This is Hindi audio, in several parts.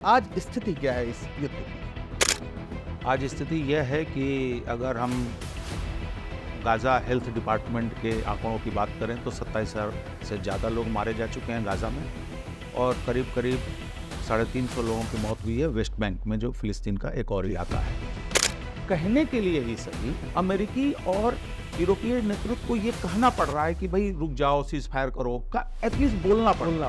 आज स्थिति क्या है इस युद्ध की? आज स्थिति यह है कि अगर हम गाज़ा हेल्थ डिपार्टमेंट के आंकड़ों की बात करें तो 27,000 से ज़्यादा लोग मारे जा चुके हैं गाज़ा में और करीब 350 लोगों की मौत हुई है वेस्ट बैंक में, जो फ़िलिस्तीन का एक और इलाका है। कहने के लिए ही सही अमेरिकी और यूरोपीय नेतृत्व को ये कहना पड़ रहा है कि भाई रुक जाओ, सीज फायर करो, का एटलीस्ट बोलना पड़ रहा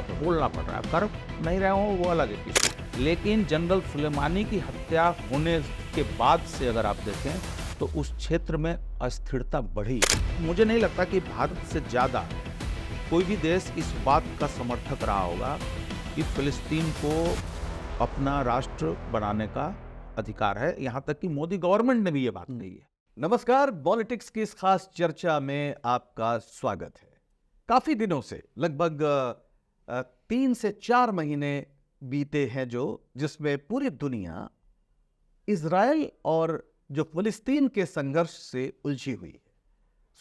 है। कर नहीं रहे हो वो अलग है, लेकिन जनरल सुलेमानी की हत्या होने के बाद से अगर आप देखें तो उस क्षेत्र में अस्थिरता बढ़ी। मुझे नहीं लगता कि भारत से ज़्यादा कोई भी देश इस बात का समर्थक रहा होगा कि फ़िलिस्तीन को अपना राष्ट्र बनाने का अधिकार है। यहाँ तक कि मोदी गवर्नमेंट ने भी ये बात कही है। नमस्कार, पॉलिटिक्स की इस खास चर्चा में आपका स्वागत है। काफी दिनों से लगभग 3 से 4 महीने बीते हैं जिसमें पूरी दुनिया इजराइल और जो फिलिस्तीन के संघर्ष से उलझी हुई है।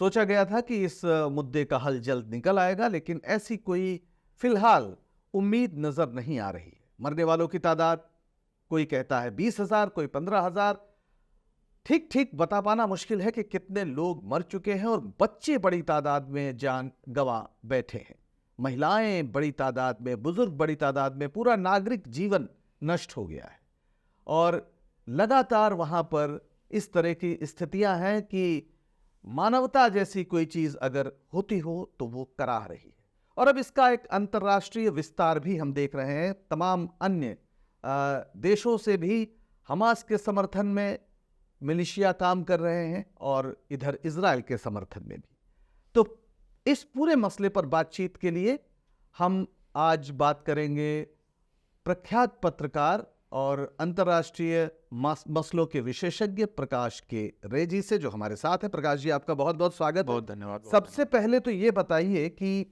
सोचा गया था कि इस मुद्दे का हल जल्द निकल आएगा, लेकिन ऐसी कोई फिलहाल उम्मीद नजर नहीं आ रही है। मरने वालों की तादाद कोई कहता है 20,000, कोई 15,000। ठीक बता पाना मुश्किल है कि कितने लोग मर चुके हैं और बच्चे बड़ी तादाद में जान गंवा बैठे हैं। महिलाएं बड़ी तादाद में, बुजुर्ग बड़ी तादाद में, पूरा नागरिक जीवन नष्ट हो गया है। और लगातार वहां पर इस तरह की स्थितियां हैं कि मानवता जैसी कोई चीज अगर होती हो तो वो कराह रही है। और अब इसका एक अंतर्राष्ट्रीय विस्तार भी हम देख रहे हैं। तमाम अन्य देशों से भी हमास के समर्थन में मिलिशिया काम कर रहे हैं और इधर इजराइल के समर्थन में भी। तो इस पूरे मसले पर बातचीत के लिए हम आज बात करेंगे प्रख्यात पत्रकार और अंतर्राष्ट्रीय मसलों के विशेषज्ञ प्रकाश के रेजी से, जो हमारे साथ है। प्रकाश जी, आपका बहुत बहुत स्वागत। बहुत धन्यवाद। सबसे पहले तो ये बताइए कि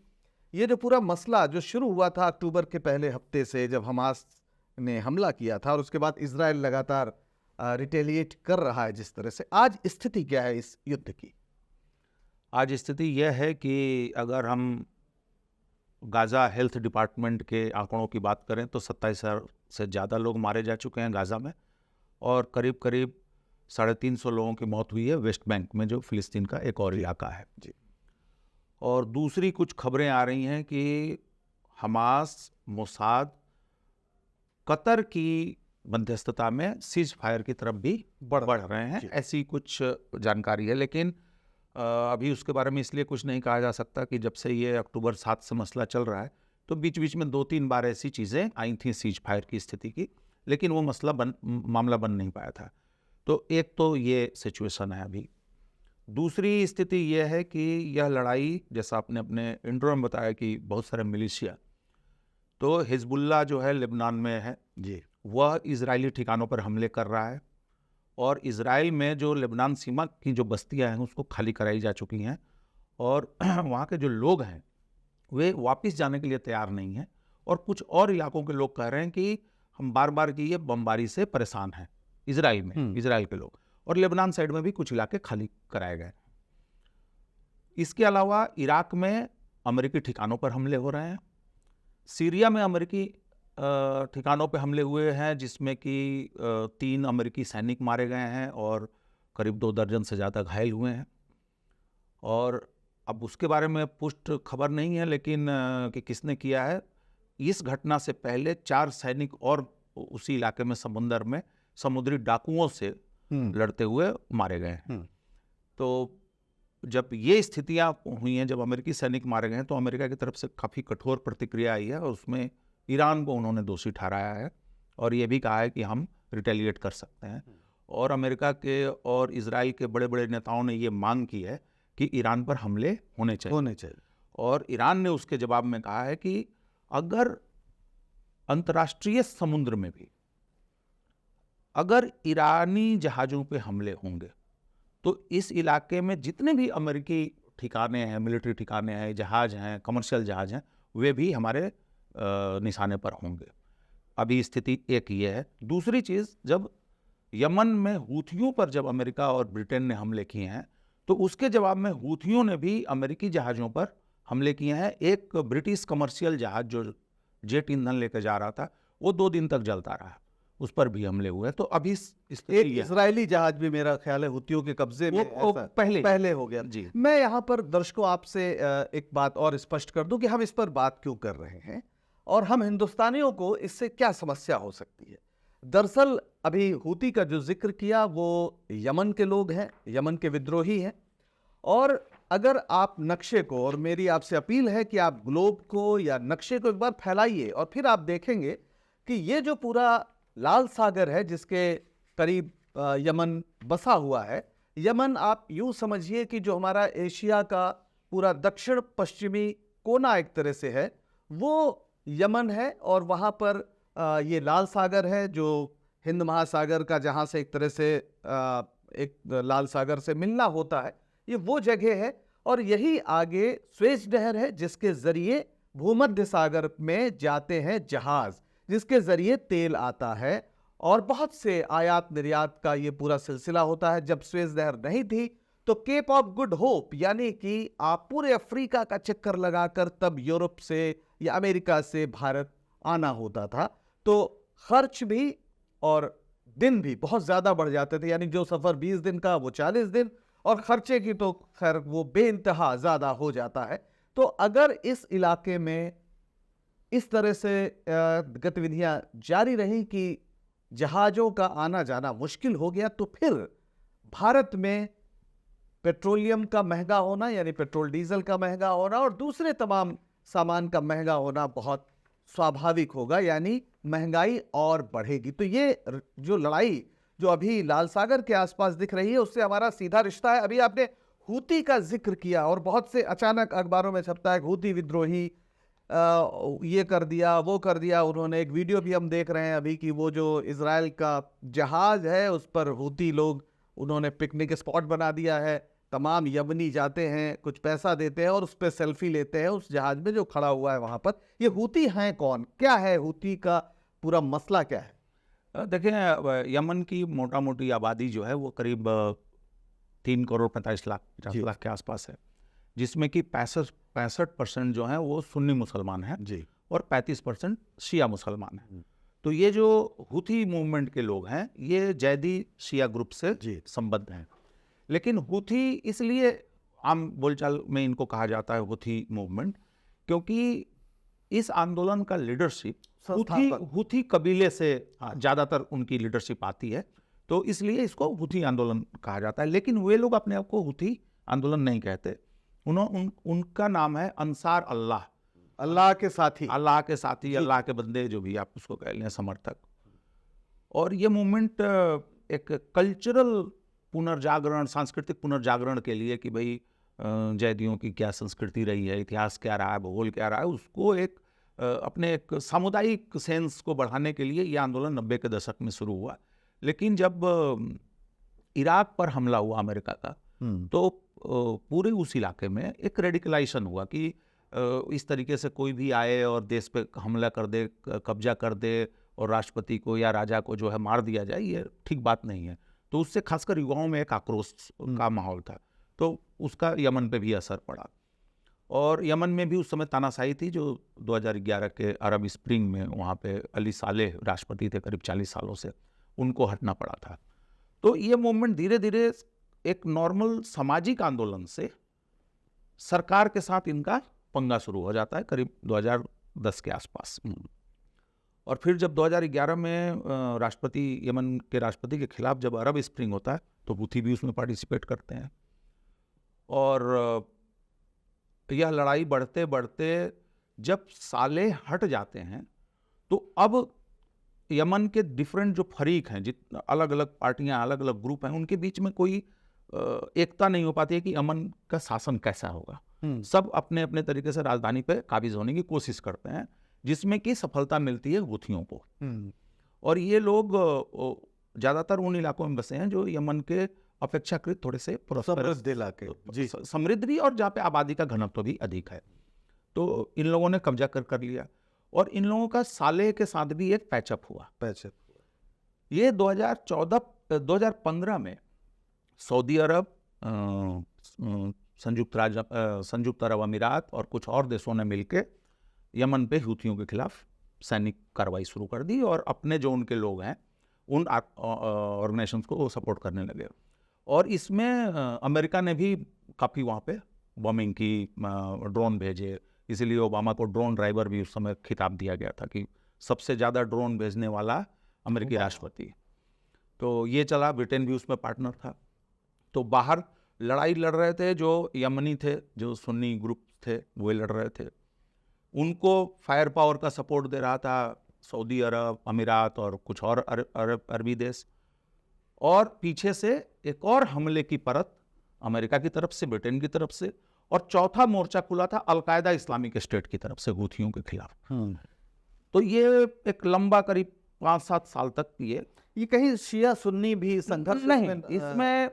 ये जो पूरा मसला जो शुरू हुआ था अक्टूबर के पहले हफ्ते से, जब हमास ने हमला किया था और उसके बाद इजराइल लगातार रिटेलिएट कर रहा है जिस तरह से, आज स्थिति क्या है इस युद्ध की? आज स्थिति यह है कि अगर हम गाज़ा हेल्थ डिपार्टमेंट के आंकड़ों की बात करें तो 27,000 से ज़्यादा लोग मारे जा चुके हैं गाज़ा में और करीब 350 लोगों की मौत हुई है वेस्ट बैंक में, जो फ़िलिस्तीन का एक और इलाका है जी। और दूसरी कुछ खबरें आ रही हैं कि हमास, मोसाद, कतर की मध्यस्थता में सीज फायर की तरफ भी बढ़ रहे हैं, ऐसी कुछ जानकारी है। लेकिन अभी उसके बारे में इसलिए कुछ नहीं कहा जा सकता कि जब से ये अक्टूबर 7 से मसला चल रहा है तो बीच बीच में 2-3 बार ऐसी चीज़ें आई थी सीज फायर की स्थिति की, लेकिन वो मामला बन नहीं पाया था। तो एक तो ये सिचुएशन है अभी। दूसरी स्थिति ये है कि यह लड़ाई, जैसा आपने अपने इंट्रो में बताया कि बहुत सारे मिलिशिया, तो हिजबुल्लाह जो है लेबनान में है जी, वह इजरायली ठिकानों पर हमले कर रहा है और इजराइल में जो लेबनान सीमा की जो बस्तियां हैं उसको खाली कराई जा चुकी हैं और वहाँ के जो लोग हैं वे वापस जाने के लिए तैयार नहीं हैं। और कुछ और इलाकों के लोग कह रहे हैं कि हम बार बार की ये बमबारी से परेशान हैं इजराइल में, इजराइल के लोग। और लेबनान साइड में भी कुछ इलाके खाली कराए गए। इसके अलावा इराक में अमेरिकी ठिकानों पर हमले हो रहे हैं। सीरिया में अमेरिकी ठिकानों पे हमले हुए हैं, जिसमें कि 3 अमेरिकी सैनिक मारे गए हैं और करीब 2 दर्जन से ज़्यादा घायल हुए हैं। और अब उसके बारे में पुष्ट खबर नहीं है, लेकिन कि किसने किया है। इस घटना से पहले 4 सैनिक और उसी इलाके में समुंदर में समुद्री डाकुओं से लड़ते हुए मारे गए हैं। तो जब ये स्थितियाँ हुई हैं, जब अमेरिकी सैनिक मारे गए हैं, तो अमेरिका की तरफ से काफ़ी कठोर प्रतिक्रिया आई है और उसमें ईरान को उन्होंने दोषी ठहराया है और ये भी कहा है कि हम रिटेलिएट कर सकते हैं। और अमेरिका के और इजराइल के बड़े बड़े नेताओं ने ये मांग की है कि ईरान पर हमले होने चाहिए। और ईरान ने उसके जवाब में कहा है कि अगर अंतर्राष्ट्रीय समुद्र में भी अगर ईरानी जहाज़ों पे हमले होंगे तो इस इलाके में जितने भी अमेरिकी ठिकाने हैं, मिलिट्री ठिकाने हैं, जहाज़ हैं, कमर्शियल जहाज़ हैं, वे भी हमारे निशाने पर होंगे। अभी स्थिति एक ये है। दूसरी चीज़, जब यमन में हूथियों पर जब अमेरिका और ब्रिटेन ने हमले किए हैं तो उसके जवाब में हूथियों ने भी अमेरिकी जहाज़ों पर हमले किए हैं। एक ब्रिटिश कमर्शियल जहाज़ जो जेट ईंधन लेकर जा रहा था, वो 2 दिन तक जलता रहा, उस पर भी हमले हुए। तो अभी स्थिति एक ये है। इजरायली जहाज भी मेरा ख्याल है हुतियों के कब्जे में वो ऐसा पहले हो गया। जी। मैं यहाँ पर दर्शकों आपसे एक बात और स्पष्ट कर दूं कि हम इस पर बात क्यों कर रहे हैं और हम हिंदुस्तानियों को इससे क्या समस्या हो सकती है। दरअसल अभी हुती का जो जिक्र किया वो यमन के लोग हैं, यमन के विद्रोही हैं। और अगर आप नक्शे को, और मेरी आपसे अपील है कि आप ग्लोब को या नक्शे को एक बार फैलाइए और फिर आप देखेंगे कि ये जो पूरा लाल सागर है जिसके करीब यमन बसा हुआ है, यमन आप यूं समझिए कि जो हमारा एशिया का पूरा दक्षिण पश्चिमी कोना एक तरह से है, वो यमन है। और वहाँ पर ये लाल सागर है जो हिंद महासागर का, जहाँ से एक तरह से एक लाल सागर से मिलना होता है, ये वो जगह है। और यही आगे स्वेज नहर है जिसके जरिए भूमध्य सागर में जाते हैं जहाज, जिसके जरिए तेल आता है और बहुत से आयात निर्यात का ये पूरा सिलसिला होता है। जब स्वेज नहर नहीं थी तो केप ऑफ गुड होप, यानी कि आप पूरे अफ्रीका का चक्कर लगाकर तब यूरोप से या अमेरिका से भारत आना होता था, तो खर्च भी और दिन भी बहुत ज्यादा बढ़ जाते थे। यानी जो सफर 20 दिन का वो 40 दिन, और खर्चे की तो खैर वो बेइंतहा ज्यादा हो जाता है। तो अगर इस इलाके में इस तरह से गतिविधियां जारी रही कि जहाजों का आना जाना मुश्किल हो गया, तो फिर भारत में पेट्रोलियम का महंगा होना, यानी पेट्रोल डीजल का महंगा होना और दूसरे तमाम सामान का महंगा होना बहुत स्वाभाविक होगा, यानी महंगाई और बढ़ेगी। तो ये जो लड़ाई जो अभी लाल सागर के आसपास दिख रही है उससे हमारा सीधा रिश्ता है। अभी आपने हूती का जिक्र किया और बहुत से अचानक अखबारों में छपता है हूती विद्रोही ये कर दिया, वो कर दिया। उन्होंने एक वीडियो भी हम देख रहे हैं अभी कि वो जो इजराइल का जहाज है उस पर हूती लोग, उन्होंने पिकनिक स्पॉट बना दिया है। तमाम यमनी जाते हैं, कुछ पैसा देते हैं और उस पर सेल्फी लेते हैं उस जहाज में जो खड़ा हुआ है वहां पर। ये हूती हैं कौन, क्या है हूती का पूरा मसला क्या है? देखिए, यमन की मोटा मोटी आबादी जो है वो करीब 3 करोड़ 45 लाख 50 लाख के आसपास है, जिसमें कि 65% जो है वो सुन्नी मुसलमान हैं जी, और 35% शिया मुसलमान हैं। तो ये जो हुथी मूवमेंट के लोग हैं ये जैदी शिया ग्रुप से संबद्ध हैं। लेकिन हुथी इसलिए आम बोलचाल में इनको कहा जाता है हुथी मूवमेंट, क्योंकि इस आंदोलन का लीडरशिप हुथी कबीले से ज़्यादातर उनकी लीडरशिप आती है, तो इसलिए इसको हुथी आंदोलन कहा जाता है। लेकिन वे लोग अपने आप को हुथी आंदोलन नहीं कहते। उनका नाम है अंसार अल्लाह, अल्लाह के साथी, अल्लाह के साथी, अल्लाह के बंदे, जो भी आप उसको कह लें, समर्थक। और ये मूवमेंट एक कल्चरल पुनर्जागरण, सांस्कृतिक पुनर्जागरण के लिए कि भाई जैदियों की क्या संस्कृति रही है, इतिहास क्या रहा है, भूगोल क्या रहा है, उसको एक अपने एक सामुदायिक सेंस को बढ़ाने के लिए ये आंदोलन 90 के दशक में शुरू हुआ। लेकिन जब इराक पर हमला हुआ अमेरिका का, तो पूरे उस इलाके में एक रेडिकलाइजेशन हुआ कि इस तरीके से कोई भी आए और देश पे हमला कर दे, कब्जा कर दे और राष्ट्रपति को या राजा को जो है मार दिया जाए, ये ठीक बात नहीं है। तो उससे खासकर युवाओं में एक आक्रोश का माहौल था, तो उसका यमन पे भी असर पड़ा। और यमन में भी उस समय तानाशाही थी जो 2011 के अरब स्प्रिंग में, वहाँ पे अली सालेह राष्ट्रपति थे करीब 40 सालों से, उनको हटना पड़ा था। तो ये मूवमेंट धीरे धीरे एक नॉर्मल सामाजिक आंदोलन से सरकार के साथ इनका पंगा शुरू हो जाता है करीब 2010 के आसपास। और फिर जब 2011 में यमन के राष्ट्रपति के खिलाफ जब अरब स्प्रिंग होता है तो हुथी भी उसमें पार्टिसिपेट करते हैं। और यह लड़ाई बढ़ते बढ़ते जब साले हट जाते हैं तो अब यमन के डिफरेंट जो फरीक हैं, जितने अलग अलग पार्टियां, अलग अलग ग्रुप हैं, उनके बीच में कोई एकता नहीं हो पाती है कि यमन का शासन कैसा होगा। सब अपने अपने तरीके से राजधानी पे काबिज होने की कोशिश करते हैं, जिसमें कि सफलता मिलती है हुथियों को। और ये लोग ज़्यादातर उन इलाकों में बसे हैं जो यमन के अपेक्षाकृत थोड़े से समृद्ध इलाके, समृद्ध भी, और जहाँ पे आबादी का घनत्व भी अधिक है। तो इन लोगों ने कब्जा कर लिया और इन लोगों का सालेह के साथ भी एक पैचअप हुआ। ये 2015 में सऊदी अरब, संयुक्त अरब अमीरात और कुछ और देशों ने मिलकर यमन पे हुथियों के खिलाफ सैनिक कार्रवाई शुरू कर दी और अपने जो उनके लोग हैं उन ऑर्गेनाइजेशंस को वो सपोर्ट करने लगे। और इसमें अमेरिका ने भी काफ़ी वहाँ पे बॉम्बिंग की, ड्रोन भेजे, इसीलिए ओबामा को ड्रोन ड्राइवर भी उस समय खिताब दिया गया था कि सबसे ज़्यादा ड्रोन भेजने वाला अमेरिकी राष्ट्रपति। तो ये चला, ब्रिटेन भी उसमें पार्टनर था। तो बाहर लड़ाई लड़ रहे थे जो यमनी थे, जो सुन्नी ग्रुप थे, वो लड़ रहे थे। उनको फायर पावर का सपोर्ट दे रहा था सऊदी अरब, अमीरात और कुछ और अरबी देश। और पीछे से एक और हमले की परत अमेरिका की तरफ से, ब्रिटेन की तरफ से, और चौथा मोर्चा खुला था अलकायदा इस्लामिक स्टेट की तरफ से हूथियों के खिलाफ। तो ये एक लंबा करीब 5-7 साल तक ये कहीं शिया सुन्नी भी संघर्ष नहीं, इसमें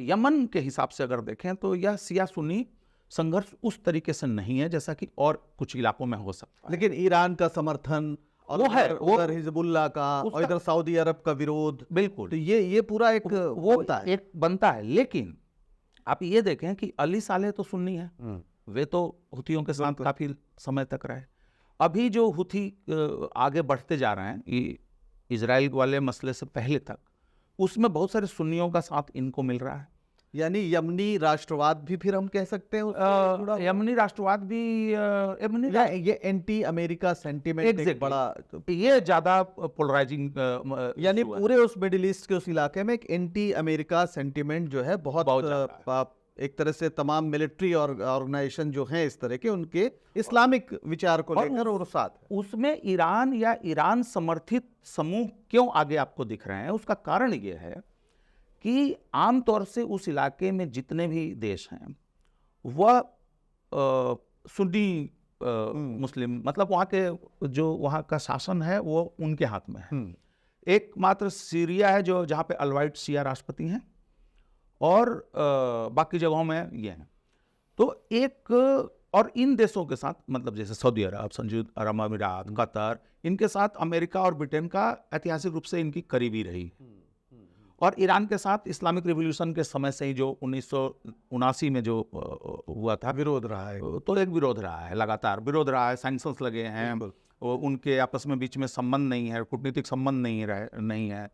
यमन के हिसाब से अगर देखें तो यह शिया सुन्नी संघर्ष उस तरीके से नहीं है जैसा कि और कुछ इलाकों में हो सकता है। लेकिन ईरान का समर्थन और वो है, उधर हिजबुल्लाह का और इधर सऊदी अरब का विरोध, बिल्कुल, तो ये पूरा एक वो बनता है। एक बनता है। लेकिन आप ये देखें कि अली सालेह तो सुन्नी है, वे तो हुथियों के साथ काफी समय तक रहे। अभी जो हुथी आगे बढ़ते जा रहे हैं इजराइल वाले मसले से पहले तक, उसमें बहुत सारे सुन्नियों का साथ इनको मिल रहा है। यानी यमनी राष्ट्रवाद भी फिर हम कह सकते हैं यमनी राष्ट्रवाद भी ये एंटी अमेरिका सेंटीमेंट एक बड़ा, ये ज्यादा पोलराइजिंग, यानी पूरे उस मिडिल ईस्ट के उस इलाके में एक एंटी अमेरिका सेंटीमेंट जो है बहुत एक तरह से तमाम मिलिट्री और ऑर्गेनाइजेशन जो हैं इस तरह के, उनके इस्लामिक विचार को लेकर और साथ उसमें ईरान या ईरान समर्थित समूह क्यों आगे आपको दिख रहे हैं। उसका कारण ये है कि आमतौर से उस इलाके में जितने भी देश हैं वह सुन्नी मुस्लिम, मतलब वहाँ के जो वहाँ का शासन है वो उनके हाथ में है। एकमात्र सीरिया है जो जहाँ पे अलवाइट शिया राष्ट्रपति हैं, और बाकी जगहों में ये हैं। तो एक और इन देशों के साथ, मतलब जैसे सऊदी अरब, संयुक्त अरब अमीरात, कतर, इनके साथ अमेरिका और ब्रिटेन का ऐतिहासिक रूप से इनकी करीबी रही। और ईरान के साथ इस्लामिक रिवॉल्यूशन के समय से ही जो 1979 में जो हुआ था, विरोध रहा है, तो एक विरोध रहा है, लगातार विरोध रहा है, सैंक्शंस लगे हैं, उनके आपस में बीच में संबंध नहीं है, कूटनीतिक संबंध नहीं है।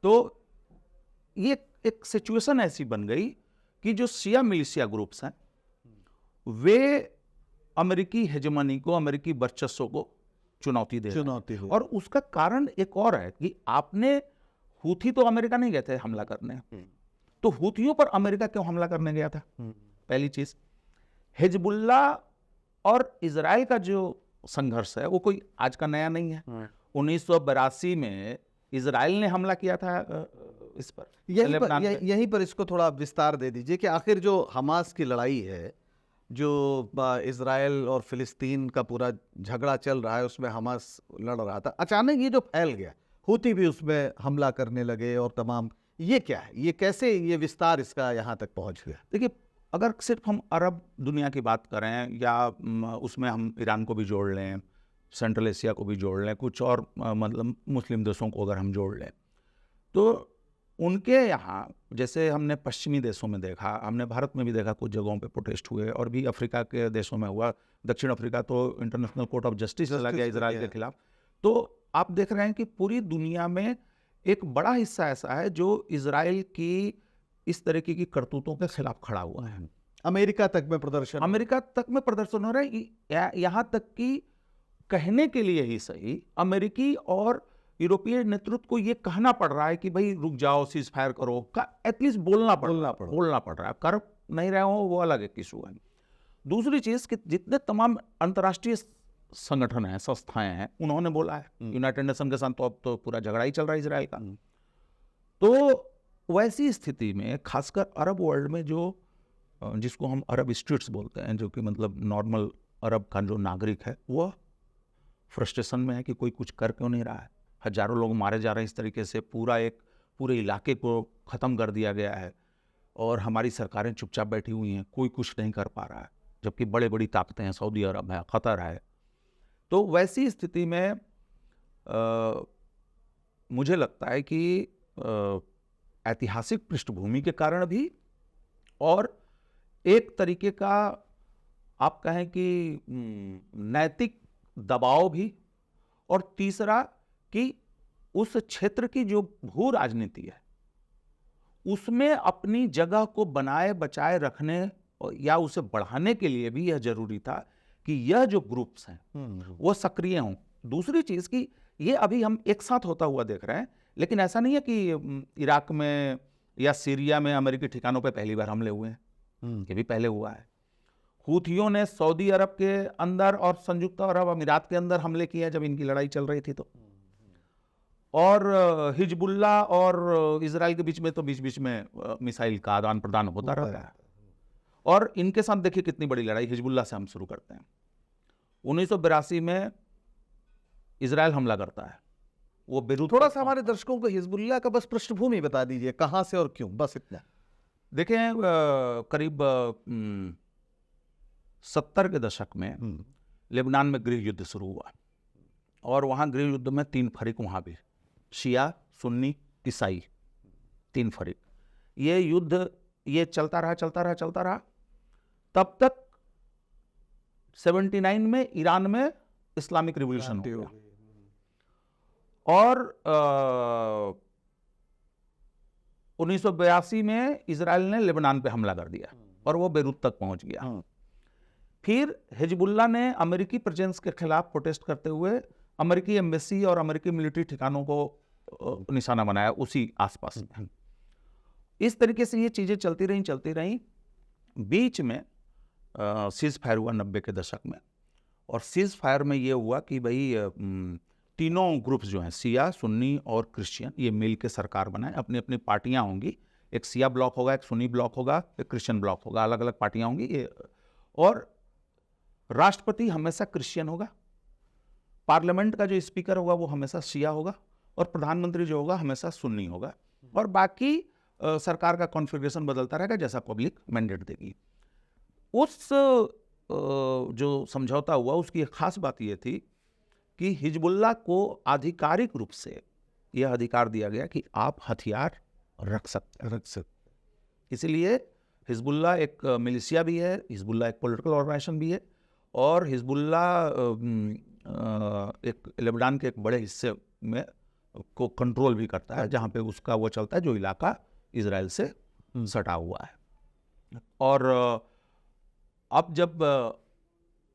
तो ये एक सिचुएशन ऐसी बन गई कि जो शिया मिलिशिया ग्रुप्स हैं वे अमेरिकी हेजेमनी को, अमेरिकी वर्चस्व को चुनौती दे रहे हैं। और उसका कारण एक और है कि आपने हूथी तो अमेरिका नहीं गए थे हमला करने, तो हूथियों पर अमेरिका क्यों हमला करने गया था? पहली चीज, हिजबुल्ला और इजराइल का जो संघर्ष है वो कोई आज का नया नहीं है। 1982 में इजराइल ने हमला किया था इस पर। यहीं पर इसको थोड़ा विस्तार दे दीजिए कि आखिर जो हमास की लड़ाई है, जो इजराइल और फिलिस्तीन का पूरा झगड़ा चल रहा है, उसमें हमास लड़ रहा था, अचानक ये जो फैल गया, हूती भी उसमें हमला करने लगे और तमाम, ये क्या है, ये कैसे ये विस्तार इसका यहाँ तक पहुँच गया? देखिए, अगर सिर्फ हम अरब दुनिया की बात करें या उसमें हम ईरान को भी जोड़ लें, सेंट्रल एशिया को भी जोड़ लें, कुछ और मतलब मुस्लिम देशों को अगर हम जोड़ लें, तो उनके यहाँ जैसे हमने पश्चिमी देशों में देखा, हमने भारत में भी देखा, कुछ जगहों पे प्रोटेस्ट हुए, और भी अफ्रीका के देशों में हुआ। दक्षिण अफ्रीका तो इंटरनेशनल कोर्ट ऑफ जस्टिस चला गया इजराइल के खिलाफ। तो आप देख रहे हैं कि पूरी दुनिया में एक बड़ा हिस्सा ऐसा है जो इजराइल की इस तरीके की करतूतों के खिलाफ खड़ा हुआ है। अमेरिका तक में प्रदर्शन हो रहा है। यहाँ तक कि कहने के लिए ही सही, अमेरिकी और यूरोपीय नेतृत्व को ये कहना पड़ रहा है कि भाई रुक जाओ, सीज फायर करो, का एटलीस्ट बोलना पड़ रहा है। कर नहीं रहे हो वो अलग एक इशू है। दूसरी चीज कि जितने तमाम अंतर्राष्ट्रीय संगठन हैं, संस्थाएं हैं, उन्होंने बोला है। यूनाइटेड नेशन के साथ तो अब तो पूरा झगड़ा ही चल रहा है इजराइल का। तो वैसी स्थिति में खासकर अरब वर्ल्ड में जो जिसको हम अरब स्टेट्स बोलते हैं, जो कि मतलब नॉर्मल अरब का जो नागरिक है, वह फ्रस्ट्रेशन में है कि कोई कुछ कर क्यों नहीं रहा है। हजारों लोग मारे जा रहे हैं इस तरीके से, पूरे इलाके को ख़त्म कर दिया गया है, और हमारी सरकारें चुपचाप बैठी हुई हैं, कोई कुछ नहीं कर पा रहा है, जबकि बड़े बड़ी ताकतें हैं, सऊदी अरब है, क़तर है। तो वैसी स्थिति में मुझे लगता है कि ऐतिहासिक पृष्ठभूमि के कारण भी, और एक तरीके का आप कहें कि नैतिक दबाव भी, और तीसरा कि उस क्षेत्र की जो भू राजनीति है उसमें अपनी जगह को बनाए बचाए रखने या उसे बढ़ाने के लिए भी यह जरूरी था कि यह जो ग्रुप्स हैं वो सक्रिय हों। दूसरी चीज कि ये अभी हम एक साथ होता हुआ देख रहे हैं, लेकिन ऐसा नहीं है कि इराक में या सीरिया में अमेरिकी ठिकानों पे पहली बार हमले हुए हैं, ये भी पहले हुआ है। हूथियों ने सऊदी अरब के अंदर और संयुक्त अरब अमीरात के अंदर हमले किए जब इनकी लड़ाई चल रही थी तो, और हिजबुल्लाह और इजराइल के बीच में तो बीच बीच में मिसाइल का आदान प्रदान होता रहता है। और इनके साथ देखिए कितनी बड़ी लड़ाई, हिजबुल्लाह से हम शुरू करते हैं। 1982 में इजराइल हमला करता है, वो बेरूत। थोड़ा सा हमारे दर्शकों को हिजबुल्लाह का बस पृष्ठभूमि बता दीजिए, कहां से और क्यों, बस इतना। देखें करीब 70 के दशक में लेबनान में गृह युद्ध शुरू हुआ, और वहाँ गृह युद्ध में 3 फरीक, वहाँ भी शिया, सुन्नी, ईसाई, 3 फरीक। ये युद्ध ये चलता रहा। तब तक 79 में ईरान में इस्लामिक रिवॉल्यूशन हो गया, और 1982 में इजराइल ने लेबनान पे हमला कर दिया और वो बेरूत तक पहुंच गया। फिर हिजबुल्लाह ने अमेरिकी प्रेजेंस के खिलाफ प्रोटेस्ट करते हुए अमेरिकी एम्बेसी और अमेरिकी मिलिट्री ठिकानों को निशाना बनाया उसी आसपास में। इस तरीके से ये चीजें चलती रहीं। बीच में सीज फायर हुआ 90 के दशक में, और सीज फायर में ये हुआ कि भाई तीनों ग्रुप्स जो हैं, शिया, सुन्नी और क्रिश्चियन, ये मिल के सरकार बनाए। अपनी अपनी पार्टियां होंगी, एक शिया ब्लॉक होगा, एक सुन्नी ब्लॉक होगा, एक क्रिश्चियन ब्लॉक होगा, अलग अलग पार्टियां होंगी ये। और राष्ट्रपति हमेशा क्रिश्चियन होगा, पार्लियामेंट का जो स्पीकर होगा वो हमेशा शिया होगा, और प्रधानमंत्री जो होगा हमेशा सुन्नी होगा, और बाकी सरकार का कॉन्फ़िगरेशन बदलता रहेगा जैसा पब्लिक मैंडेट देगी। उस जो समझौता हुआ उसकी एक खास बात ये थी कि हिजबुल्लाह को आधिकारिक रूप से यह अधिकार दिया गया कि आप हथियार रख सकते। इसलिए हिजबुल्लाह एक मिलिशिया भी है, हिजबुल्लाह एक पॉलिटिकल ऑर्गेनाइजेशन भी है, और हिजबुल्लाह एक लेबनान के एक बड़े हिस्से में को कंट्रोल भी करता है, जहाँ पे उसका वो चलता है जो इलाका इजराइल से सटा हुआ है। और अब जब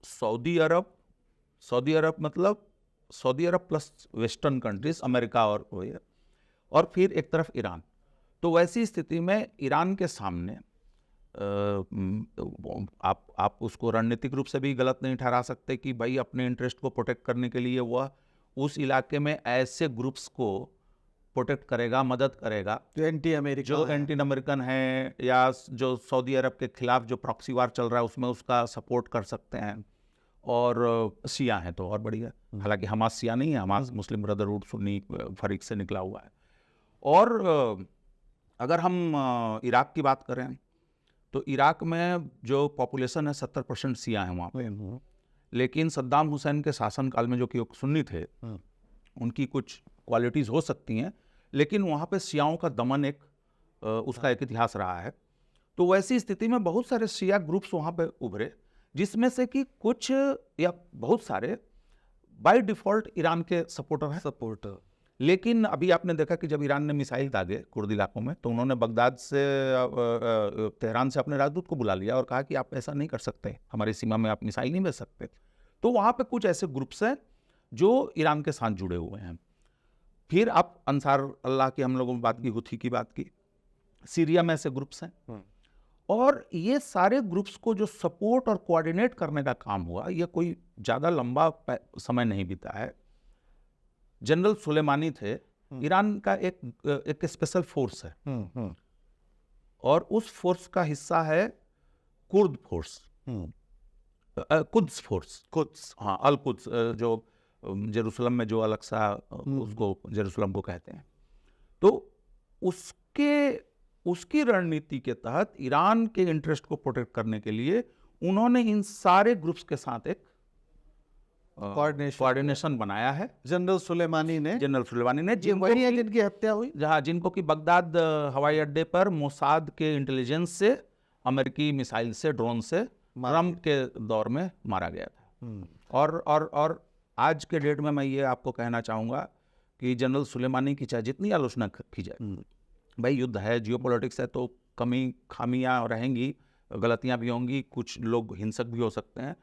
सऊदी अरब मतलब सऊदी अरब प्लस वेस्टर्न कंट्रीज, अमेरिका और फिर एक तरफ ईरान, तो वैसी स्थिति में ईरान के सामने आप उसको रणनीतिक रूप से भी गलत नहीं ठहरा सकते कि भाई अपने इंटरेस्ट को प्रोटेक्ट करने के लिए वह उस इलाके में ऐसे ग्रुप्स को प्रोटेक्ट करेगा, मदद करेगा जो एंटी अमेरिकन है, या जो सऊदी अरब के खिलाफ जो प्रॉक्सी वार चल रहा है उसमें उसका सपोर्ट कर सकते हैं। और शिया हैं तो और बढ़िया, हालांकि हमास शिया नहीं है, हमास मुस्लिम ब्रदरहुड सुन्नी फरीक से निकला हुआ है। और अगर हम इराक की बात करें तो इराक में जो पॉपुलेशन है 70% शिया है वहाँ पे, लेकिन सद्दाम हुसैन के शासनकाल में जो कि सुन्नी थे, उनकी कुछ क्वालिटीज़ हो सकती हैं, लेकिन वहाँ पे शियाओं का दमन उसका एक इतिहास रहा है। तो वैसी स्थिति में बहुत सारे शिया ग्रुप्स वहाँ पे उभरे, जिसमें से कि कुछ या बहुत सारे बाय डिफ़ॉल्ट ईरान के सपोर्टर। लेकिन अभी आपने देखा कि जब ईरान ने मिसाइल दागे कुर्द इलाकों में, तो उन्होंने बगदाद से तेहरान से अपने राजदूत को बुला लिया और कहा कि आप ऐसा नहीं कर सकते, हमारी सीमा में आप मिसाइल नहीं भेज सकते। तो वहाँ पे कुछ ऐसे ग्रुप्स हैं जो ईरान के साथ जुड़े हुए हैं। फिर आप अंसार अल्लाह की हम लोगों ने बात की, हुथी की बात की, सीरिया में ऐसे ग्रुप्स हैं। और ये सारे ग्रुप्स को जो सपोर्ट और कोऑर्डिनेट करने का काम हुआ, ये कोई ज़्यादा लंबा समय नहीं बीता है। जनरल सुलेमानी थे, ईरान का एक स्पेशल फोर्स है, और उस फोर्स का हिस्सा है कुर्द फोर्स, कुद्स, हाँ, अल कुद्स, जो जेरूसलम में जो अल-अक्सा उसको जेरूसलम को कहते हैं। तो उसकी रणनीति के तहत ईरान के इंटरेस्ट को प्रोटेक्ट करने के लिए उन्होंने इन सारे ग्रुप्स के साथ एक कोऑर्डिनेशन बनाया है। जनरल सुलेमानी ने वही है जिनकी हत्या हुई, जहाँ जिनको कि बगदाद हवाई अड्डे पर मोसाद के इंटेलिजेंस से, अमेरिकी मिसाइल से, ड्रोन से ट्रम्प के दौर में मारा गया था। और आज के डेट में मैं ये आपको कहना चाहूँगा कि जनरल सुलेमानी की चाहे जितनी आलोचना की जाए, भाई युद्ध है, जियोपॉलिटिक्स है, तो कमी खामियां रहेंगी, गलतियां भी होंगी, कुछ लोग हिंसक भी हो सकते हैं,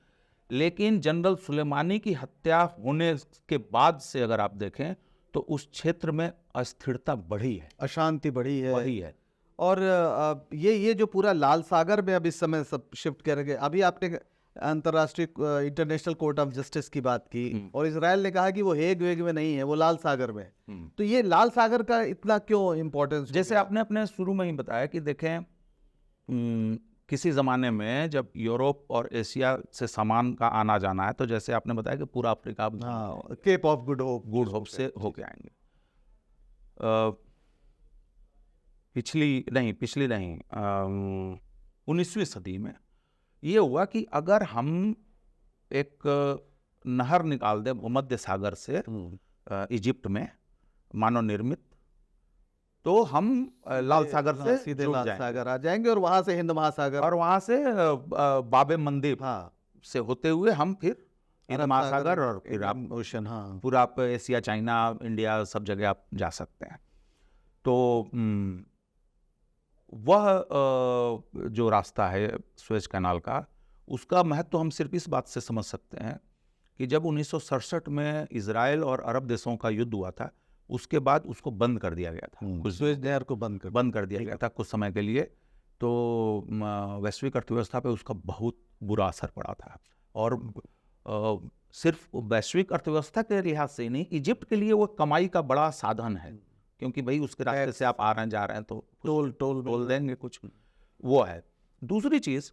लेकिन जनरल सुलेमानी की हत्या होने के बाद से अगर आप देखें तो उस क्षेत्र में अस्थिरता बढ़ी है, अशांति बढ़ी है। बढ़ी है। और ये जो पूरा लाल सागर में अब इस समय सब शिफ्ट करेंगे। अभी आपने अंतर्राष्ट्रीय इंटरनेशनल कोर्ट ऑफ जस्टिस की बात की, और इजराइल ने कहा कि वो हेग वेग में नहीं है, वो लाल सागर में है। तो ये लाल सागर का इतना क्यों इम्पोर्टेंस? जैसे आपने अपने शुरू में ही बताया कि देखें, किसी ज़माने में जब यूरोप और एशिया से सामान का आना जाना है, तो जैसे आपने बताया कि पूरा Africa cap of good hope से होके आएंगे। पिछली नहीं 19वीं सदी में ये हुआ कि अगर हम एक नहर निकाल दें भूमध्य सागर से इजिप्ट में मानव निर्मित, तो हम लाल सागर से सीधे जुड़ लाल जाएंगे सागर आ जाएंगे, और वहां से हिंद महासागर, और वहां से बाबे मंदीप से होते हुए हम फिर हिंद महासागर और फिर आप ओशन, पूरा आप एशिया, चाइना, इंडिया, सब जगह आप जा सकते हैं। तो वह जो रास्ता है सुएज कैनाल का, उसका महत्व हम सिर्फ इस बात से समझ सकते हैं कि जब 1967 में इजराइल और अरब देशों का युद्ध हुआ था, उसके बाद उसको बंद कर दिया गया था, सुएज नहर को बंद कर दिया गया था कुछ समय के लिए। तो वैश्विक अर्थव्यवस्था पे उसका बहुत बुरा असर पड़ा था, और सिर्फ वैश्विक अर्थव्यवस्था के लिहाज से ही नहीं, इजिप्ट के लिए वो कमाई का बड़ा साधन है, क्योंकि भाई उसके रास्ते से आप आ रहे हैं, जा रहे हैं, तो टोल देंगे कुछ, वो है। दूसरी चीज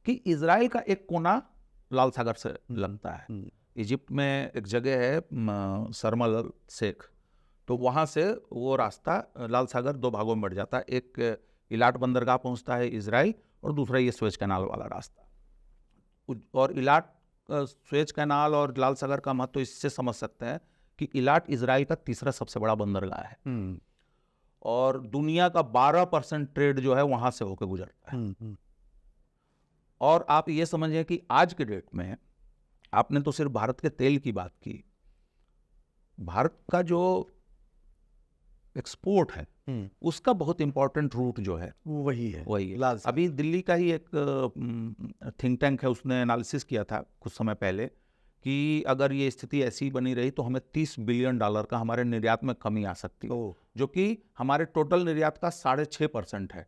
कि इजराइल का एक कोना लाल सागर से लगता है। इजिप्ट में एक जगह है सरमल शेख, तो वहाँ से वो रास्ता लाल सागर दो भागों में बढ़ जाता है, एक इलाट बंदरगाह पहुँचता है इजराइल, और दूसरा ये सुएज कैनाल वाला रास्ता। और इलाट सुएज कैनाल और लाल सागर का महत्व तो इससे समझ सकते हैं कि इलाट इजराइल का तीसरा सबसे बड़ा बंदरगाह है, और दुनिया का 12% ट्रेड जो है वहाँ से होकर गुजरता है। और आप ये समझिए कि आज के डेट में, आपने तो सिर्फ भारत के तेल की बात की, भारत का जो एक्सपोर्ट है उसका बहुत इंपॉर्टेंट रूट जो है वही है। अभी दिल्ली का ही एक थिंक टैंक है, उसने एनालिसिस किया था कुछ समय पहले कि अगर ये स्थिति ऐसी बनी रही तो हमें $30 बिलियन का हमारे निर्यात में कमी आ सकती है, जो कि हमारे टोटल निर्यात का 6.5% है।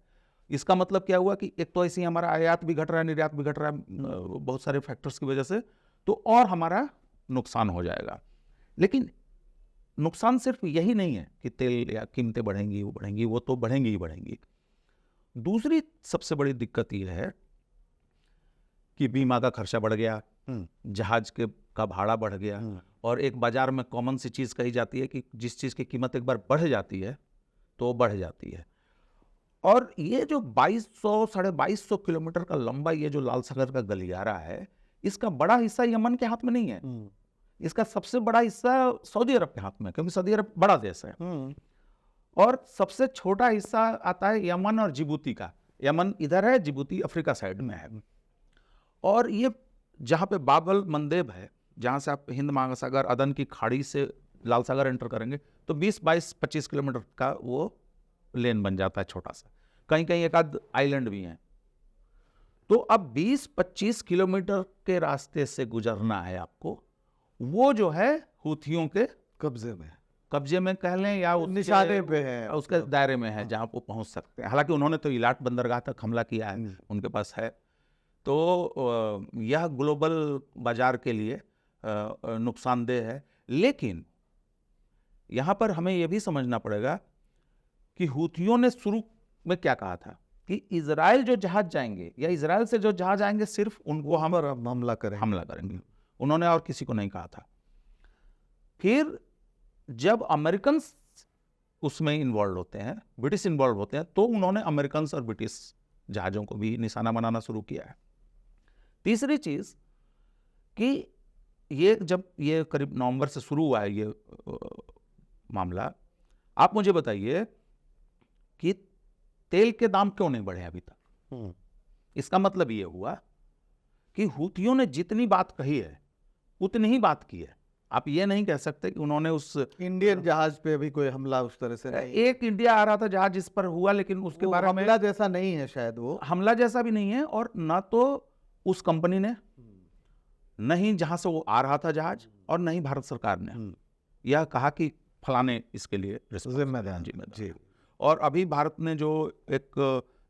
इसका मतलब क्या हुआ कि एक तो ऐसे ही हमारा आयात भी घट रहा है, निर्यात भी घट रहा है, बहुत सारे फैक्टर्स की वजह से, तो और हमारा नुकसान हो जाएगा। लेकिन नुकसान सिर्फ यही नहीं है कि तेल या कीमतें बढ़ेंगी, वो तो बढ़ेंगी ही बढ़ेंगी। दूसरी सबसे बड़ी दिक्कत यह है कि बीमा का खर्चा बढ़ गया, जहाज का भाड़ा बढ़ गया, और एक बाजार में कॉमन सी चीज़ कही जाती है कि जिस चीज़ की कीमत एक बार बढ़ जाती है तो बढ़ जाती है। और ये जो 2200-2250 किलोमीटर का लंबा ये जो लाल सागर का गलियारा है, इसका बड़ा हिस्सा यमन के हाथ में नहीं है, इसका सबसे बड़ा हिस्सा सऊदी अरब के हाथ में, क्योंकि सऊदी अरब बड़ा देश है। और सबसे छोटा हिस्सा आता है यमन और जिबूती का। यमन इधर है, जिबूती अफ्रीका साइड में है। और ये जहाँ पे बाबल मंदेब है, जहाँ से आप हिंद महासागर अदन की खाड़ी से लाल सागर एंटर करेंगे, तो 20-22-25 किलोमीटर का वो लेन बन जाता है छोटा सा, कहीं कहीं एक आध आइलैंड भी हैं। तो अब 20-25 किलोमीटर के रास्ते से गुजरना है आपको, वो जो है हूथियों के कब्जे में कह लें या निशाने पे है, उसके दायरे में है, जहाँ वो पहुंच सकते हैं। हालांकि उन्होंने तो इलाट बंदरगाह तक हमला किया है, उनके पास है। तो यह ग्लोबल बाजार के लिए नुकसानदेह है। लेकिन यहाँ पर हमें यह भी समझना पड़ेगा कि हूथियों ने शुरू में क्या कहा था कि इजराइल जो जहाज जाएंगे या इजराइल से जो जहाज आएंगे सिर्फ उनको हम हमला करेंगे, उन्होंने और किसी को नहीं कहा था। फिर जब अमेरिकन उसमें इन्वॉल्व होते हैं, ब्रिटिश इन्वॉल्व होते हैं, तो उन्होंने अमेरिकन और ब्रिटिश जहाजों को भी निशाना बनाना शुरू किया है। तीसरी चीज कि ये जब ये करीब नवंबर से शुरू हुआ है ये मामला, आप मुझे बताइए कि तेल के दाम क्यों नहीं बढ़े अभी तक? इसका मतलब ये हुआ कि हूथियों ने जितनी बात कही है उतनी ही बात की है। आप ये नहीं कह सकते कि उन्होंने उस इंडियन जहाज पे भी कोई हमला उस तरह से नहीं, एक इंडिया आ रहा था जहाज जिस पर हुआ, लेकिन उसके वो बारे में हमला जैसा नहीं है शायद वो। हमला जैसा भी नहीं है, और ना तो उस कंपनी ने, नहीं जहां से वो आ रहा था जहाज, और नहीं भारत सरकार ने यह कहा कि फलाने इसके लिए जिम्मेदार जी। और अभी भारत ने जो एक,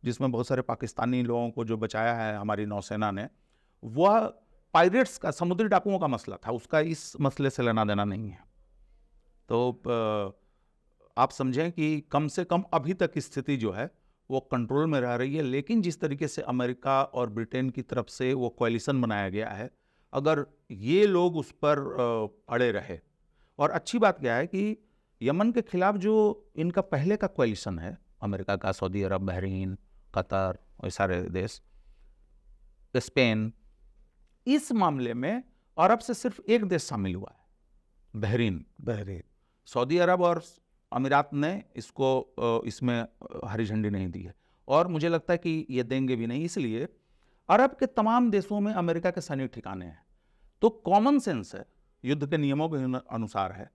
जिसमें बहुत सारे पाकिस्तानी लोगों को जो बचाया है हमारी नौसेना ने, वह पायरेट्स का, समुद्री डाकुओं का मसला था, उसका इस मसले से लेना देना नहीं है। तो आप समझें कि कम से कम अभी तक स्थिति जो है वो कंट्रोल में रह रही है। लेकिन जिस तरीके से अमेरिका और ब्रिटेन की तरफ से वो कोalition बनाया गया है, अगर ये लोग उस पर अड़े रहे, और अच्छी बात क्या है कि यमन के खिलाफ जो इनका पहले का कोalition है, अमेरिका का, सऊदी अरब, बहरीन, कतर और सारे देश, स्पेन, इस मामले में अरब से सिर्फ एक देश शामिल हुआ है, बहरीन। सऊदी अरब और अमीरात ने इसको इसमें हरी झंडी नहीं दी है, और मुझे लगता है कि ये देंगे भी नहीं। इसलिए अरब के तमाम देशों में अमेरिका के सैनिक ठिकाने हैं। तो कॉमन सेंस है, युद्ध के नियमों के अनुसार है,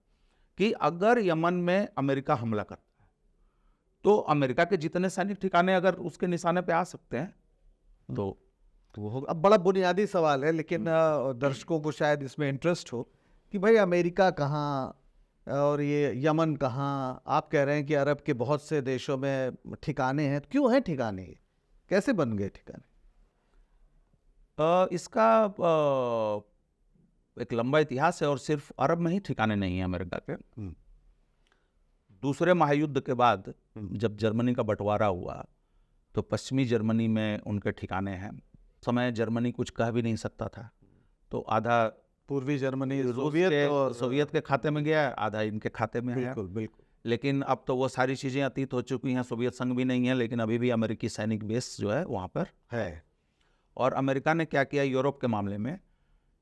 कि अगर यमन में अमेरिका हमला करता है तो अमेरिका के जितने सैनिक ठिकाने अगर उसके निशाने पे आ सकते हैं तो वो होगा। अब बड़ा बुनियादी सवाल है, लेकिन दर्शकों को शायद इसमें इंटरेस्ट हो कि भाई अमेरिका कहाँ और ये यमन कहाँ। आप कह रहे हैं कि अरब के बहुत से देशों में ठिकाने हैं, क्यों हैं ठिकाने, कैसे बन गए ठिकाने? इसका एक लंबा इतिहास है, और सिर्फ अरब में ही ठिकाने नहीं है अमेरिका के। दूसरे महायुद्ध के बाद जब जर्मनी का बंटवारा हुआ तो पश्चिमी जर्मनी में उनके ठिकाने हैं। समय जर्मनी कुछ कह भी नहीं सकता था, तो आधा पूर्वी जर्मनी सोवियत के खाते में गया, आधा इनके खाते में है। बिल्कुल। लेकिन अब तो वो सारी चीज़ें अतीत हो चुकी हैं, सोवियत संघ भी नहीं है, लेकिन अभी भी अमेरिकी सैनिक बेस जो है वहाँ पर है। और अमेरिका ने क्या किया यूरोप के मामले में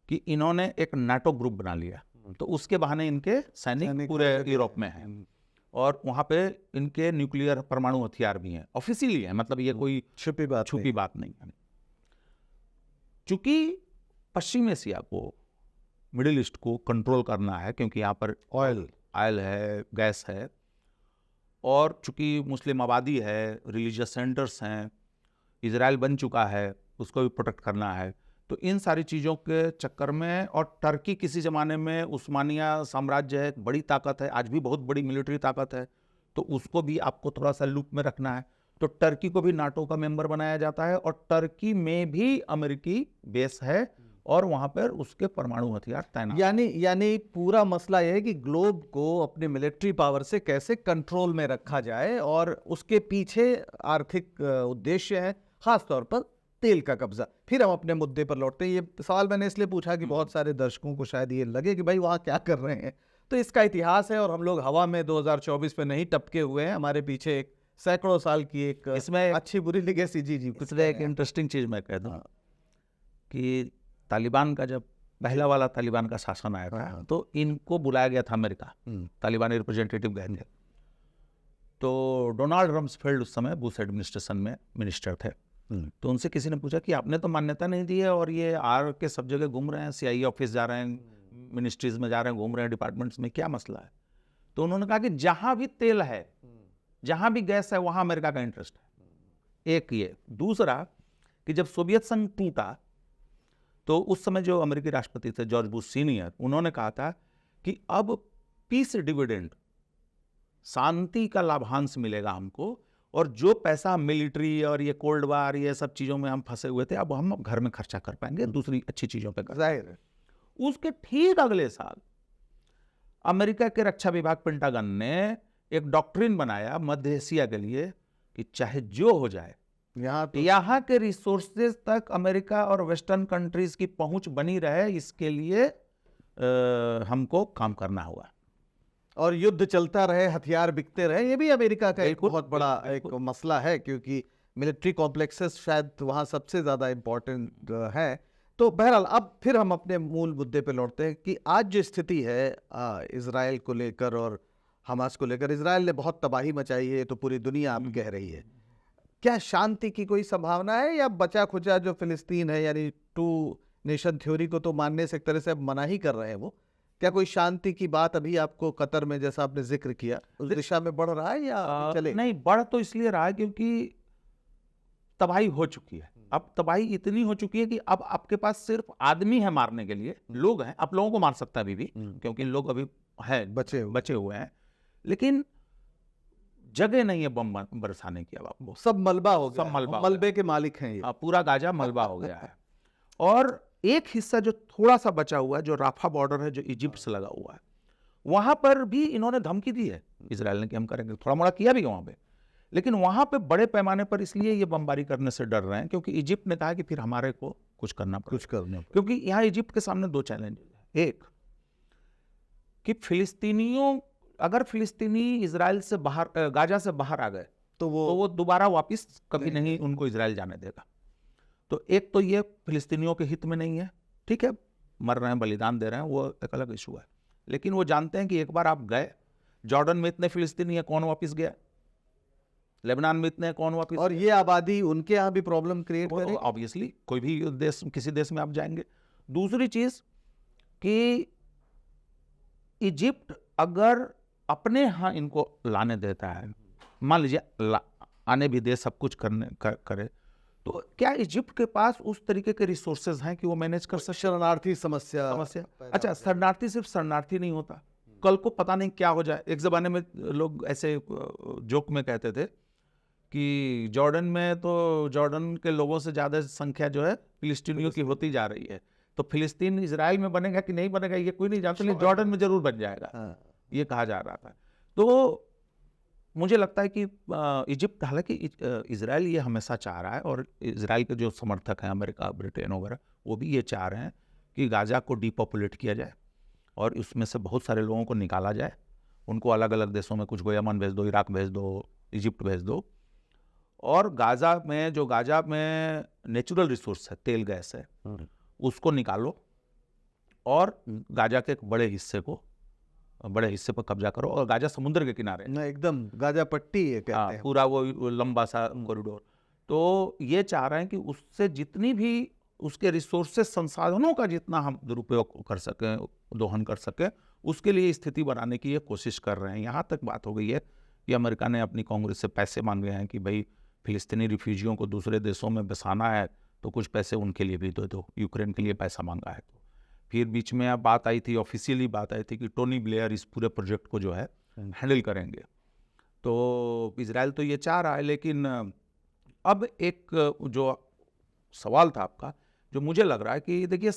कि इन्होंने एक नाटो ग्रुप बना लिया, तो उसके बहाने इनके सैनिक पूरे यूरोप में हैं, और वहाँ पे इनके न्यूक्लियर परमाणु हथियार भी हैं, ऑफिशियली है, मतलब ये कोई छुपी बात नहीं है। चूंकि पश्चिम एशिया को, मिडिल ईस्ट को कंट्रोल करना है, क्योंकि यहाँ पर ऑयल है, गैस है, और चूंकि मुस्लिम आबादी है, रिलीजियस सेंटर्स हैं, इजराइल बन चुका है, उसको भी प्रोटेक्ट करना है, तो इन सारी चीज़ों के चक्कर में, और टर्की किसी ज़माने में उस्मानिया साम्राज्य है, बड़ी ताकत है, आज भी बहुत बड़ी मिलिट्री ताकत है, तो उसको भी आपको थोड़ा सा लूप में रखना है। तो टर्की को भी नाटो का मेंबर बनाया जाता है, और टर्की में भी अमेरिकी बेस है, और वहाँ पर उसके परमाणु हथियार तैनात। यानी पूरा मसला यह है कि ग्लोब को अपने मिलिट्री पावर से कैसे कंट्रोल में रखा जाए, और उसके पीछे आर्थिक उद्देश्य है, खास तौर पर तेल का कब्जा। फिर हम अपने मुद्दे पर लौटते हैं। ये सवाल मैंने इसलिए पूछा कि बहुत सारे दर्शकों को शायद ये लगे कि भाई वहाँ क्या कर रहे हैं। तो इसका इतिहास है, और हम लोग हवा में 2024 में नहीं टपके हुए हैं, हमारे पीछे एक सैकड़ों साल की एक इसमें अच्छी बुरी लिगेसी। जी कुछ एक इंटरेस्टिंग चीज़ मैं कह दूँ कि तालिबान का जब पहला वाला तालिबान का शासन आया था, तो इनको बुलाया गया था अमेरिका, तालिबानी रिप्रेजेंटेटिव गए थे। तो डोनाल्ड रम्सफेल्ड उस समय बुश एडमिनिस्ट्रेशन में मिनिस्टर थे, तो उनसे किसी ने पूछा कि आपने तो मान्यता नहीं दी है, और ये आर के सब जगह घूम रहे हैं, CIA ऑफिस जा रहे हैं, मिनिस्ट्रीज में जा रहे हैं, घूम रहे हैं, डिपार्टमेंट्स में, क्या मसला है? तो उन्होंने कहा कि जहां भी तेल है, जहां भी गैस है, वहां अमेरिका का इंटरेस्ट है। एक ये। दूसरा कि जब सोवियत संघ टूटा, तो उस समय जो अमेरिकी राष्ट्रपति थे जॉर्ज बुश सीनियर, उन्होंने कहा था कि अब पीस डिविडेंड, शांति का लाभांश मिलेगा हमको, और जो पैसा मिलिट्री और ये कोल्ड वार, ये सब चीज़ों में हम फंसे हुए थे, अब हम घर में खर्चा कर पाएंगे, दूसरी अच्छी चीज़ों पे कर। जाहिर है। उसके ठीक अगले साल अमेरिका के रक्षा विभाग, पेंटागन ने एक डॉक्ट्रिन बनाया मध्य एशिया के लिए कि चाहे जो हो जाए, यहाँ के रिसोर्सेज तक अमेरिका और वेस्टर्न कंट्रीज की पहुंच बनी रहे, इसके लिए हमको काम करना होगा, और युद्ध चलता रहे, हथियार बिकते रहे। ये भी अमेरिका का एक बहुत बड़ा एक मसला है, क्योंकि मिलिट्री कॉम्प्लेक्सेस शायद वहाँ सबसे ज़्यादा इम्पोर्टेंट है। तो बहरहाल अब फिर हम अपने मूल मुद्दे पे लौटते हैं कि आज जो स्थिति है इजराइल को लेकर और हमास को लेकर, इजराइल ने बहुत तबाही मचाई है, तो पूरी दुनिया अब कह रही है। क्या शांति की कोई संभावना है, या बचा खुचा जो फिलिस्तीन है, यानी 2 नेशन थ्योरी को तो मानने से एक तरह से अब मना ही कर रहे हैं वो। क्या कोई शांति की बात अभी आपको कतर में, जैसा आपने जिक्र किया, उस दिशा में बढ़ रहा है या अभी चले? नहीं, बढ़ तो इसलिए रहा है क्योंकि तबाही हो चुकी है। अब तबाही इतनी हो चुकी है कि अब आपके पास सिर्फ आदमी है मारने के लिए, लोग हैं, आप लोगों को मार सकता है अभी भी, क्योंकि लोग अभी है बचे हुए हैं, लेकिन जगह नहीं है बम बरसाने की। अब आपको सब मलबा हो गया, सब मलबा हो मलबे के मालिक हैं ये। पूरा गाजा मलबा हो गया है। और एक हिस्सा जो थोड़ा सा बचा हुआ है, जो राफा बॉर्डर है, जो इजिप्ट से लगा हुआ है, वहां पर भी इन्होंने धमकी दी है इजराइल ने कि हम करेंगे, थोड़ा मोड़ा किया भी वहां पे, लेकिन वहां पे बड़े पैमाने पर इसलिए ये बमबारी करने से डर रहे हैं क्योंकि इजिप्ट ने कहा कि फिर हमारे को कुछ करना पड़ेगा। क्योंकि यहाँ इजिप्ट के सामने दो चैलेंज है। एक कि फिलिस्तीनियों, अगर फिलिस्तीनी इजराइल से बाहर, गाजा से बाहर आ गए तो वो दोबारा वापस कभी नहीं उनको इजराइल जाने देगा। तो एक तो ये फिलिस्तीनियों के हित में नहीं है, ठीक है, मर रहे हैं, बलिदान दे रहे हैं, वो एक अलग इशू है, लेकिन वो जानते हैं कि एक बार आप गए, जॉर्डन में इतने फिलिस्तीनी है, कौन वापस गया, लेबनान में इतने, कौन वापस, और ये आबादी उनके यहाँ भी प्रॉब्लम क्रिएट करेगी ऑब्वियसली, कोई भी देश, किसी देश में आप जाएंगे। दूसरी चीज कि इजिप्ट अगर अपने यहाँ इनको लाने देता है, मान लीजिए आने भी दे, सब कुछ करे, तो क्या इजिप्ट के पास उस तरीके के रिसोर्सेज हैं कि वो मैनेज कर सकते? शरणार्थी समस्या। अच्छा, शरणार्थी सिर्फ शरणार्थी नहीं होता, कल को पता नहीं क्या हो जाए। एक जमाने में लोग ऐसे जोक में कहते थे कि जॉर्डन में तो जॉर्डन के लोगों से ज्यादा संख्या जो है फिलिस्तीनियों की होती जा रही है, तो फिलिस्तीन इजराइल में बनेगा कि नहीं बनेगा ये कोई नहीं जानता, लेकिन जॉर्डन में जरूर बन जाएगा, ये कहा जा रहा था। तो मुझे लगता है कि इजिप्ट, हालांकि इजराइल ये हमेशा चाह रहा है, और इजराइल के जो समर्थक हैं, अमेरिका, ब्रिटेन वगैरह, वो भी ये चाह रहे हैं कि गाजा को डीपॉपुलेट किया जाए और उसमें से बहुत सारे लोगों को निकाला जाए, उनको अलग अलग देशों में, कुछ को यमन भेज दो, इराक भेज दो, इजिप्ट भेज दो, और गाजा में नेचुरल रिसोर्स है, तेल गैस है, उसको निकालो और गाजा के एक बड़े हिस्से पर कब्जा करो, और गाजा समुद्र के किनारे ना, एकदम गाजा पट्टी है कहते हैं, पूरा वो लंबा सा कॉरिडोर। तो ये चाह रहे हैं कि उससे जितनी भी उसके रिसोर्सेस, संसाधनों का जितना हम दुरुपयोग कर सकें, दोहन कर सकें, उसके लिए स्थिति बनाने की ये कोशिश कर रहे हैं। यहाँ तक बात हो गई है कि अमेरिका ने अपनी कांग्रेस से पैसे मांगे हैं कि भाई फिलिस्तीनी रिफ्यूजियों को दूसरे देशों में बसाना है तो कुछ पैसे उनके लिए भी दे दो, यूक्रेन के लिए पैसा मांगा है। तो फिर बीच में अब बात आई थी, ऑफिशियली बात आई थी कि टोनी ब्लेयर इस पूरे प्रोजेक्ट को जो है हैंडल करेंगे। तो इजराइल तो ये चाह रहा है, लेकिन अब एक जो सवाल था आपका, जो मुझे लग रहा है कि देखिए,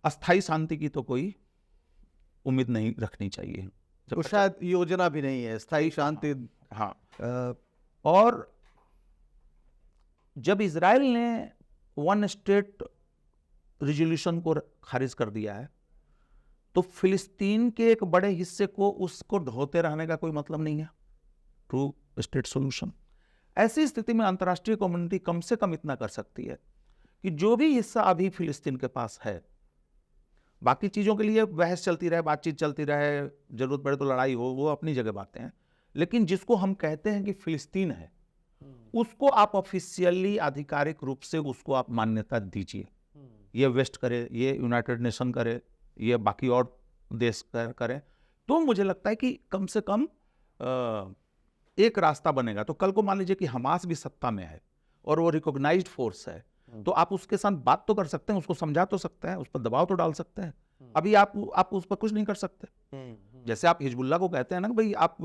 अस्थाई शांति की तो कोई उम्मीद नहीं रखनी चाहिए, तो शायद योजना भी नहीं है स्थायी शांति। हाँ, और जब इजराइल ने वन स्टेट रिजोल्यूशन को खारिज कर दिया है, तो फिलिस्तीन के एक बड़े हिस्से को उसको ढोते रहने का कोई मतलब नहीं है, टू स्टेट सॉल्यूशन। ऐसी स्थिति में अंतर्राष्ट्रीय कम्युनिटी कम से कम इतना कर सकती है कि जो भी हिस्सा अभी फिलिस्तीन के पास है, बाकी चीजों के लिए बहस चलती रहे, बातचीत चलती रहे, जरूरत पड़े तो लड़ाई हो, वो अपनी जगह बातें हैं, लेकिन जिसको हम कहते हैं कि फिलिस्तीन है, उसको आप ऑफिशियली, आधिकारिक रूप से उसको आप मान्यता दीजिए। ये वेस्ट करे, ये यूनाइटेड नेशन करे, ये बाकी और देश करें, तो मुझे लगता है कि कम से कम एक रास्ता बनेगा। तो कल को मान लीजिए कि हमास भी सत्ता में है और वो रिकॉग्नाइज्ड फोर्स है, तो आप उसके साथ बात तो कर सकते हैं, उसको समझा तो सकते हैं, उस पर दबाव तो डाल सकते हैं। अभी आप उस पर कुछ नहीं कर सकते। जैसे आप हिजबुल्लाह को कहते हैं ना कि भाई आप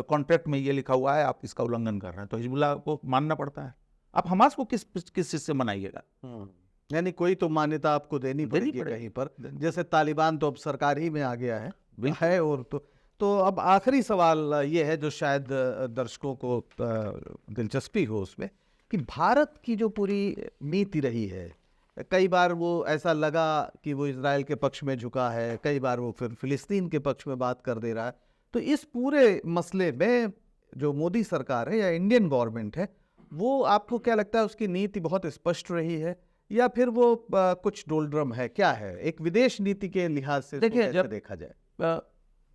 कॉन्ट्रैक्ट में ये लिखा हुआ है, आप इसका उल्लंघन कर रहे हैं, तो हिजबुल्लाह को मानना पड़ता है। आप हमास को किस चीज से मनाइएगा? यानी कोई तो मान्यता आपको देनी पड़ेगी कहीं पर। जैसे तालिबान तो अब सरकार ही में आ गया है और तो अब आखिरी सवाल ये है जो शायद दर्शकों को दिलचस्पी हो उसमें, कि भारत की जो पूरी नीति रही है, कई बार वो ऐसा लगा कि वो इजराइल के पक्ष में झुका है, कई बार वो फिर फिलिस्तीन के पक्ष में बात कर दे रहा है। तो इस पूरे मसले में जो मोदी सरकार है या इंडियन गवर्नमेंट है, वो आपको क्या लगता है उसकी नीति बहुत स्पष्ट रही है या फिर वो कुछ डोलड्रम है, क्या है एक विदेश नीति के लिहाज से? देखिए, जब देखा जाए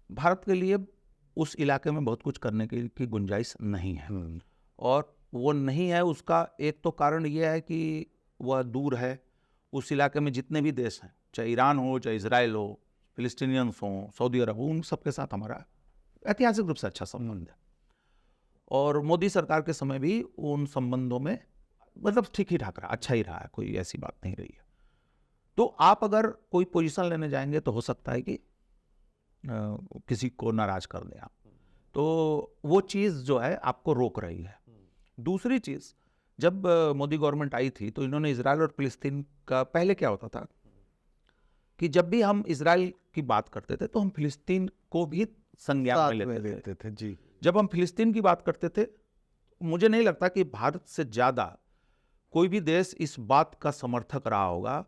भारत के लिए उस इलाके में बहुत कुछ करने की गुंजाइश नहीं है, और वो नहीं है, उसका एक तो कारण ये है कि वह दूर है, उस इलाके में जितने भी देश हैं, चाहे ईरान हो, चाहे इजराइल हो, फिलिस्तीनियंस हो, सऊदी अरब हो, उन सबके साथ हमारा ऐतिहासिक रूप से अच्छा संबंध है। और मोदी सरकार के समय भी उन संबंधों में मतलब ठीक ही ठाक रहा, अच्छा ही रहा है, कोई ऐसी बात नहीं रही है। तो आप अगर कोई पोजीशन लेने जाएंगे तो हो सकता है कि किसी को नाराज कर दें आप, तो वो चीज़ जो है आपको रोक रही है। दूसरी चीज़, जब मोदी गवर्नमेंट आई थी तो इन्होंने इजराइल और फिलिस्तीन का, पहले क्या होता था कि जब भी हम इजराइल की बात करते थे तो हम फिलिस्तीन को भी संज्ञान साथ में में लेते थे। लेते थे जी। जब हम फिलिस्तीन की बात करते थे, मुझे नहीं लगता कि भारत से ज़्यादा कोई भी देश इस बात का समर्थक रहा होगा